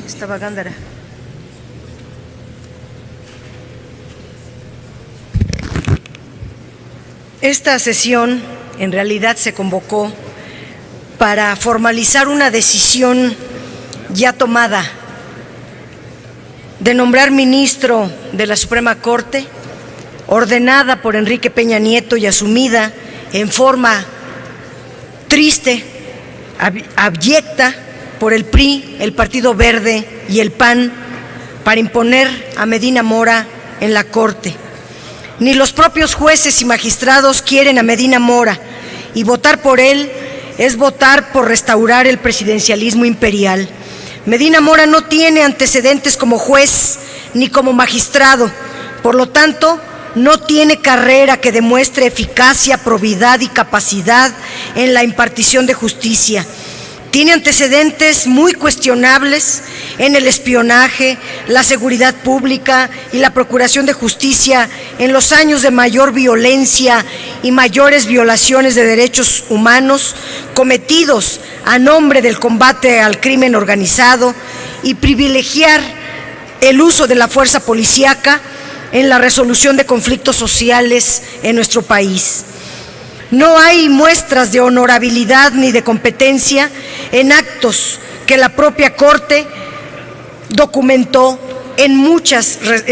Estaba Gándara. Esta sesión en realidad se convocó para formalizar una decisión ya tomada de nombrar ministro de la Suprema Corte, ordenada por Enrique Peña Nieto y asumida en forma triste, abyecta por el PRI, el Partido Verde y el PAN, para imponer a Medina Mora en la Corte. Ni los propios jueces y magistrados quieren a Medina Mora, y votar por él es votar por restaurar el presidencialismo imperial. Medina Mora no tiene antecedentes como juez ni como magistrado, por lo tanto, no tiene carrera que demuestre eficacia, probidad y capacidad en la impartición de justicia. Tiene antecedentes muy cuestionables en el espionaje, la seguridad pública y la procuración de justicia en los años de mayor violencia y mayores violaciones de derechos humanos cometidos a nombre del combate al crimen organizado y privilegiar el uso de la fuerza policíaca en la resolución de conflictos sociales en nuestro país. No hay muestras de honorabilidad ni de competencia en actos que la propia Corte documentó en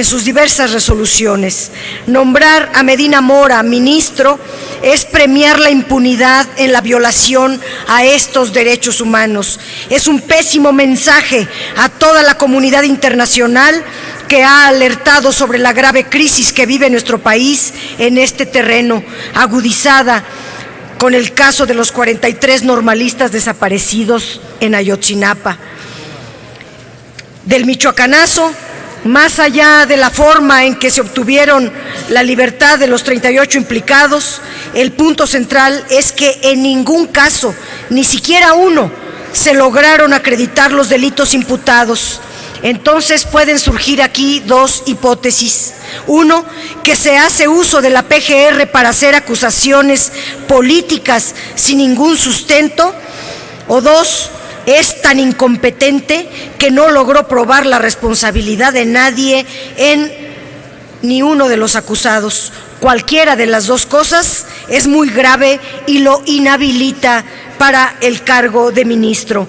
sus diversas resoluciones. Nombrar a Medina Mora ministro es premiar la impunidad en la violación a estos derechos humanos. Es un pésimo mensaje a toda la comunidad internacional que ha alertado sobre la grave crisis que vive nuestro país en este terreno, agudizada con el caso de los 43 normalistas desaparecidos en Ayotzinapa. Del michoacanazo, más allá de la forma en que se obtuvieron la libertad de los 38 implicados, el punto central es que en ningún caso, ni siquiera uno, se lograron acreditar los delitos imputados. Entonces pueden surgir aquí dos hipótesis. Uno, que se hace uso de la PGR para hacer acusaciones políticas sin ningún sustento. O dos, es tan incompetente que no logró probar la responsabilidad de nadie en ni uno de los acusados. Cualquiera de las dos cosas es muy grave y lo inhabilita para el cargo de ministro.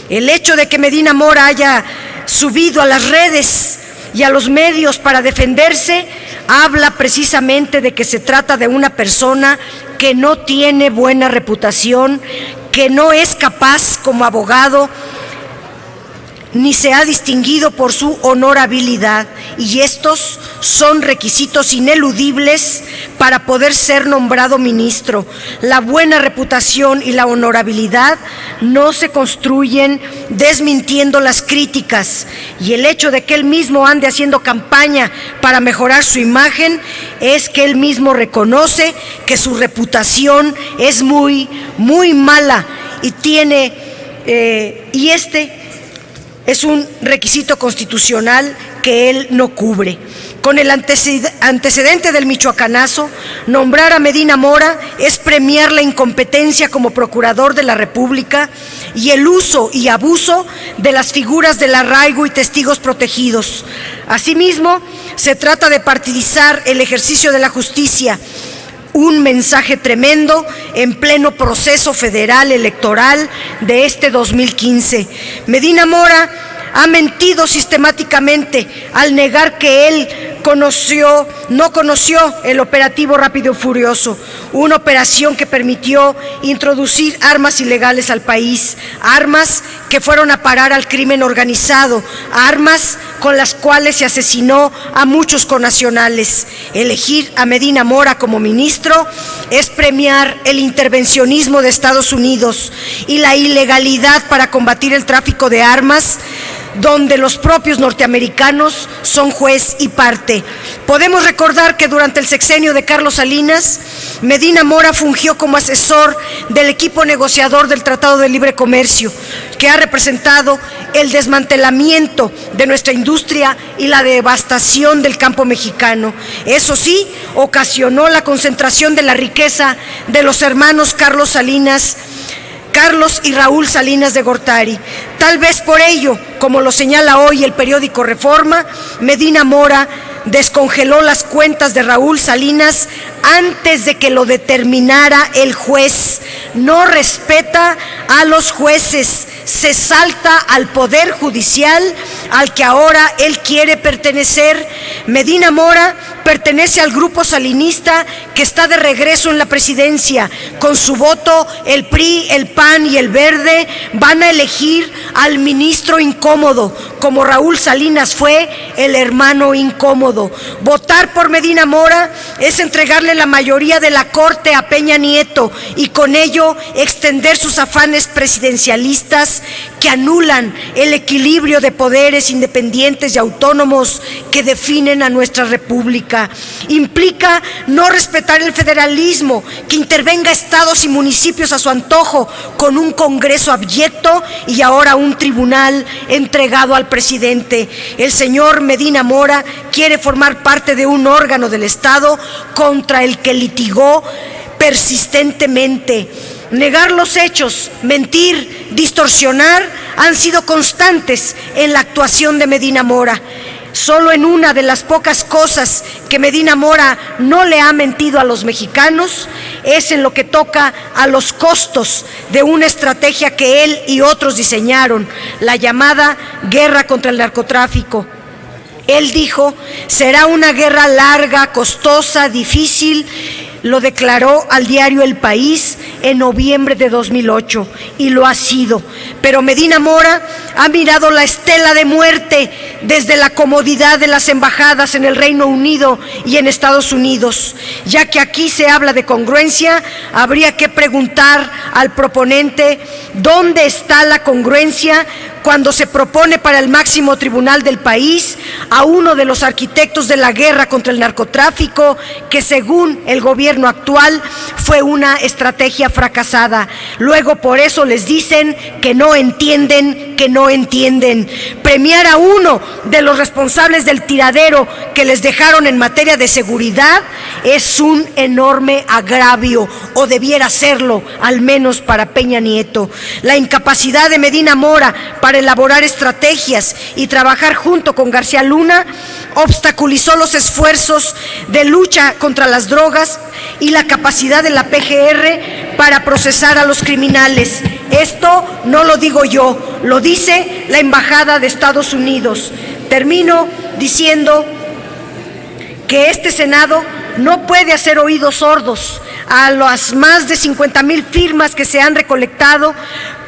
El hecho de que Medina Mora haya subido a las redes y a los medios para defenderse habla precisamente de que se trata de una persona que no tiene buena reputación, que no es capaz como abogado, ni se ha distinguido por su honorabilidad, y estos son requisitos ineludibles para poder ser nombrado ministro. La buena reputación y la honorabilidad no se construyen desmintiendo las críticas, y el hecho de que él mismo ande haciendo campaña para mejorar su imagen es que él mismo reconoce que su reputación es muy mala y este es un requisito constitucional que él no cubre. Con el antecedente del michoacanazo, nombrar a Medina Mora es premiar la incompetencia como procurador de la República y el uso y abuso de las figuras del arraigo y testigos protegidos. Asimismo, se trata de partidizar el ejercicio de la justicia, un mensaje tremendo en pleno proceso federal electoral de este 2015. Medina Mora ha mentido sistemáticamente al negar que él no conoció el operativo Rápido y Furioso, una operación que permitió introducir armas ilegales al país, armas que fueron a parar al crimen organizado, armas con las cuales se asesinó a muchos connacionales. Elegir a Medina Mora como ministro es premiar el intervencionismo de Estados Unidos y la ilegalidad para combatir el tráfico de armas, donde los propios norteamericanos son juez y parte. Podemos recordar que durante el sexenio de Carlos Salinas, Medina Mora fungió como asesor del equipo negociador del Tratado de Libre Comercio. que ha representado el desmantelamiento de nuestra industria y la devastación del campo mexicano. Eso sí, ocasionó la concentración de la riqueza de los hermanos Carlos y Raúl Salinas de Gortari. Tal vez por ello, como lo señala hoy el periódico Reforma, Medina Mora descongeló las cuentas de Raúl Salinas antes de que lo determinara el juez. No respeta a los jueces, se salta al Poder Judicial al que ahora él quiere pertenecer. Medina Mora pertenece al grupo salinista que está de regreso en la presidencia. Con su voto, el PRI, el PAN y el Verde van a elegir al ministro incómodo, como Raúl Salinas fue el hermano incómodo. Votar por Medina Mora es entregarle la mayoría de la Corte a Peña Nieto y con ello extender sus afanes presidencialistas que anulan el equilibrio de poderes independientes y autónomos que definen a nuestra república. Implica no respetar el federalismo, que intervenga estados y municipios a su antojo, con un Congreso abyecto y ahora un tribunal entregado al presidente. El señor Medina Mora quiere formar parte de un órgano del Estado contra el que litigó persistentemente. Negar los hechos, mentir, distorsionar han sido constantes en la actuación de Medina Mora. Solo en una de las pocas cosas que Medina Mora no le ha mentido a los mexicanos es en lo que toca a los costos de una estrategia que él y otros diseñaron, la llamada guerra contra el narcotráfico. Él dijo, será una guerra larga, costosa, difícil. Lo declaró al diario El País en noviembre de 2008 y lo ha sido. Pero Medina Mora ha mirado la estela de muerte desde la comodidad de las embajadas en el Reino Unido y en Estados Unidos. Ya que aquí se habla de congruencia, habría que preguntar al proponente dónde está la congruencia cuando se propone para el máximo tribunal del país a uno de los arquitectos de la guerra contra el narcotráfico, que según el gobierno actual fue una estrategia fracasada. Luego por eso les dicen que no entienden. Premiar a uno de los responsables del tiradero que les dejaron en materia de seguridad es un enorme agravio, o debiera serlo, al menos para Peña Nieto. La incapacidad de Medina Mora para elaborar estrategias y trabajar junto con García Luna obstaculizó los esfuerzos de lucha contra las drogas y la capacidad de la PGR para procesar a los criminales. Esto no lo digo yo, lo dice la Embajada de Estados Unidos. Termino diciendo que este Senado no puede hacer oídos sordos a las más de 50,000 firmas que se han recolectado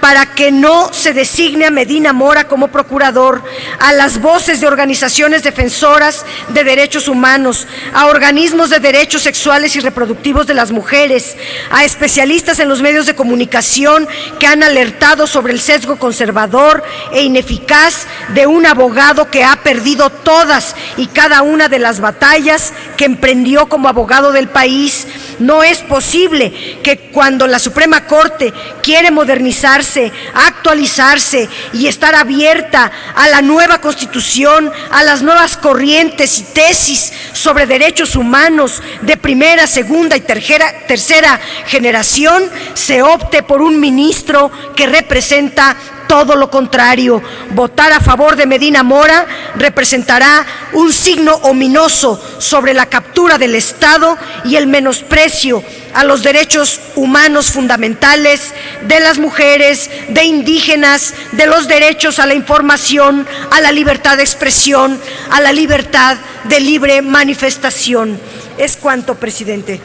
para que no se designe a Medina Mora como procurador, a las voces de organizaciones defensoras de derechos humanos, a organismos de derechos sexuales y reproductivos de las mujeres, a especialistas en los medios de comunicación que han alertado sobre el sesgo conservador e ineficaz de un abogado que ha perdido todas y cada una de las batallas que emprendió como abogado del país. No es posible que cuando la Suprema Corte quiere modernizarse, actualizarse y estar abierta a la nueva Constitución, a las nuevas corrientes y tesis sobre derechos humanos de primera, segunda y tercera generación, se opte por un ministro que representa todo lo contrario. Votar a favor de Medina Mora representará un signo ominoso sobre la captura del Estado y el menosprecio a los derechos humanos fundamentales de las mujeres, de indígenas, de los derechos a la información, a la libertad de expresión, a la libertad de libre manifestación. Es cuanto, presidente.